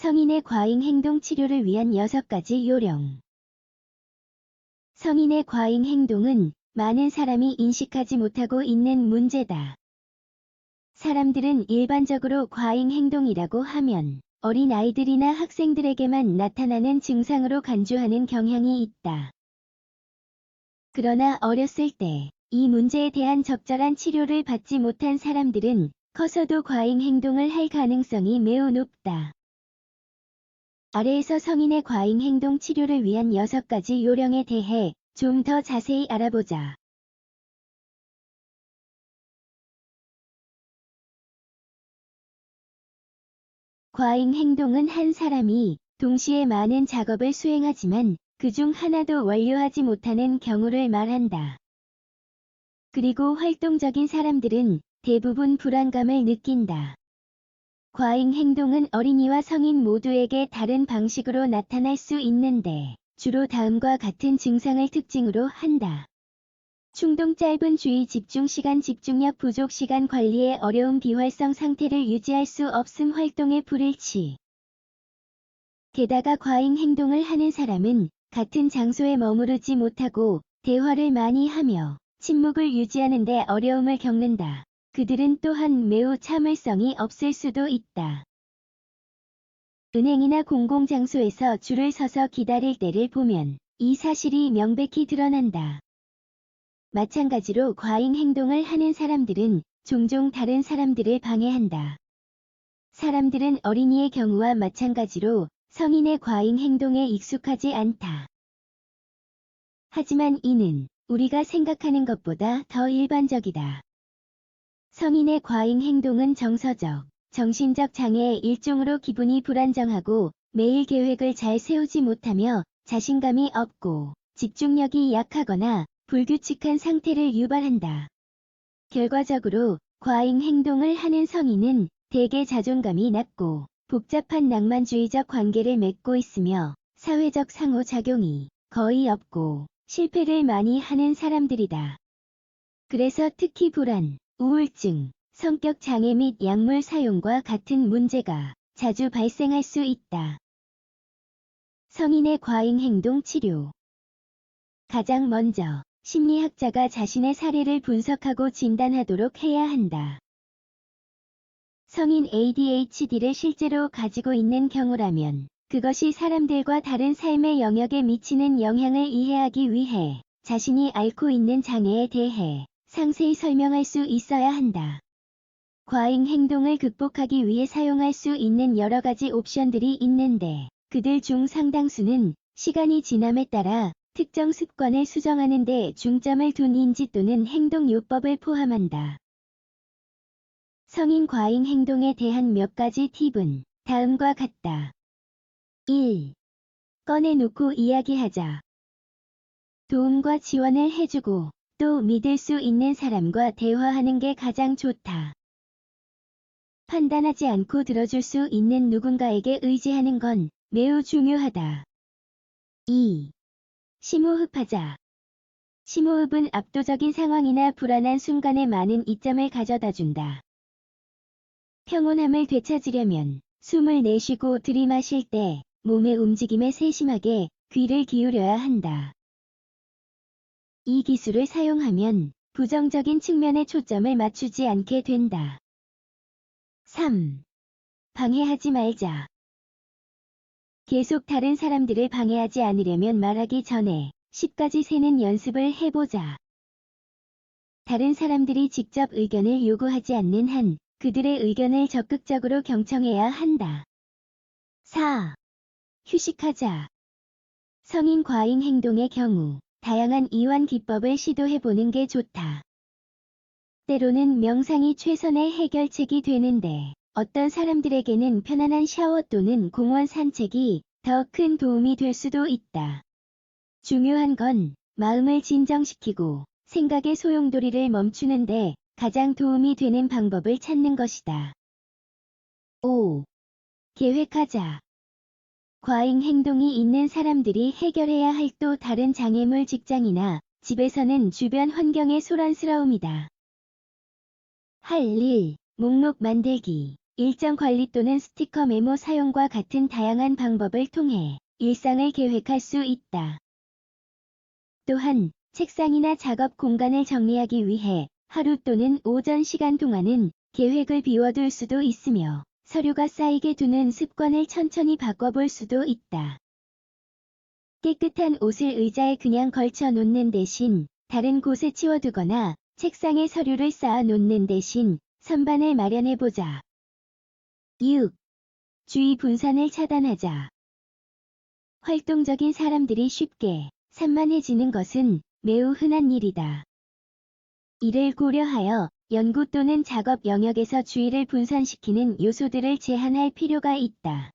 성인의 과잉 행동 치료를 위한 6가지 요령. 성인의 과잉 행동은 많은 사람이 인식하지 못하고 있는 문제다. 사람들은 일반적으로 과잉 행동이라고 하면 어린 아이들이나 학생들에게만 나타나는 증상으로 간주하는 경향이 있다. 그러나 어렸을 때 이 문제에 대한 적절한 치료를 받지 못한 사람들은 커서도 과잉 행동을 할 가능성이 매우 높다. 아래에서 성인의 과잉 행동 치료를 위한 6가지 요령에 대해 좀 더 자세히 알아보자. 과잉 행동은 한 사람이 동시에 많은 작업을 수행하지만 그중 하나도 완료하지 못하는 경우를 말한다. 그리고 활동적인 사람들은 대부분 불안감을 느낀다. 과잉 행동은 어린이와 성인 모두에게 다른 방식으로 나타날 수 있는데 주로 다음과 같은 증상을 특징으로 한다. 충동, 짧은 주의, 집중 시간, 집중력 부족, 시간 관리의 어려움, 비활성 상태를 유지할 수 없음, 활동의 불일치. 게다가 과잉 행동을 하는 사람은 같은 장소에 머무르지 못하고 대화를 많이 하며 침묵을 유지하는 데 어려움을 겪는다. 그들은 또한 매우 참을성이 없을 수도 있다. 은행이나 공공장소에서 줄을 서서 기다릴 때를 보면 이 사실이 명백히 드러난다. 마찬가지로 과잉 행동을 하는 사람들은 종종 다른 사람들을 방해한다. 사람들은 어린이의 경우와 마찬가지로 성인의 과잉 행동에 익숙하지 않다. 하지만 이는 우리가 생각하는 것보다 더 일반적이다. 성인의 과잉 행동은 정서적, 정신적 장애의 일종으로 기분이 불안정하고 매일 계획을 잘 세우지 못하며 자신감이 없고 집중력이 약하거나 불규칙한 상태를 유발한다. 결과적으로 과잉 행동을 하는 성인은 대개 자존감이 낮고 복잡한 낭만주의적 관계를 맺고 있으며 사회적 상호작용이 거의 없고 실패를 많이 하는 사람들이다. 그래서 특히 불안, 우울증, 성격 장애 및 약물 사용과 같은 문제가 자주 발생할 수 있다. 성인의 과잉 행동 치료. 가장 먼저 심리학자가 자신의 사례를 분석하고 진단하도록 해야 한다. 성인 ADHD를 실제로 가지고 있는 경우라면 그것이 사람들과 다른 삶의 영역에 미치는 영향을 이해하기 위해 자신이 앓고 있는 장애에 대해 상세히 설명할 수 있어야 한다. 과잉 행동을 극복하기 위해 사용할 수 있는 여러 가지 옵션들이 있는데 그들 중 상당수는 시간이 지남에 따라 특정 습관을 수정하는 데 중점을 둔 인지 또는 행동요법을 포함한다. 성인 과잉 행동에 대한 몇 가지 팁은 다음과 같다. 1. 꺼내놓고 이야기하자. 도움과 지원을 해주고 또 믿을 수 있는 사람과 대화하는 게 가장 좋다. 판단하지 않고 들어줄 수 있는 누군가에게 의지하는 건 매우 중요하다. 2. 심호흡하자. 심호흡은 압도적인 상황이나 불안한 순간에 많은 이점을 가져다준다. 평온함을 되찾으려면 숨을 내쉬고 들이마실 때 몸의 움직임에 세심하게 귀를 기울여야 한다. 이 기술을 사용하면 부정적인 측면에 초점을 맞추지 않게 된다. 3. 방해하지 말자. 계속 다른 사람들을 방해하지 않으려면 말하기 전에 10까지 세는 연습을 해보자. 다른 사람들이 직접 의견을 요구하지 않는 한 그들의 의견을 적극적으로 경청해야 한다. 4. 휴식하자. 성인 과잉 행동의 경우 다양한 이완 기법을 시도해보는 게 좋다. 때로는 명상이 최선의 해결책이 되는데 어떤 사람들에게는 편안한 샤워 또는 공원 산책이 더 큰 도움이 될 수도 있다. 중요한 건 마음을 진정시키고 생각의 소용돌이를 멈추는데 가장 도움이 되는 방법을 찾는 것이다. 5. 계획하자. 과잉 행동이 있는 사람들이 해결해야 할 또 다른 장애물 직장이나 집에서는 주변 환경의 소란스러움이다. 할 일, 목록 만들기. 일정 관리 또는 스티커 메모 사용과 같은 다양한 방법을 통해 일상을 계획할 수 있다. 또한 책상이나 작업 공간을 정리하기 위해 하루 또는 오전 시간 동안은 계획을 비워둘 수도 있으며 서류가 쌓이게 두는 습관을 천천히 바꿔볼 수도 있다. 깨끗한 옷을 의자에 그냥 걸쳐 놓는 대신 다른 곳에 치워두거나 책상에 서류를 쌓아 놓는 대신 선반을 마련해보자. 6. 주의 분산을 차단하자. 활동적인 사람들이 쉽게 산만해지는 것은 매우 흔한 일이다. 이를 고려하여 연구 또는 작업 영역에서 주의를 분산시키는 요소들을 제한할 필요가 있다.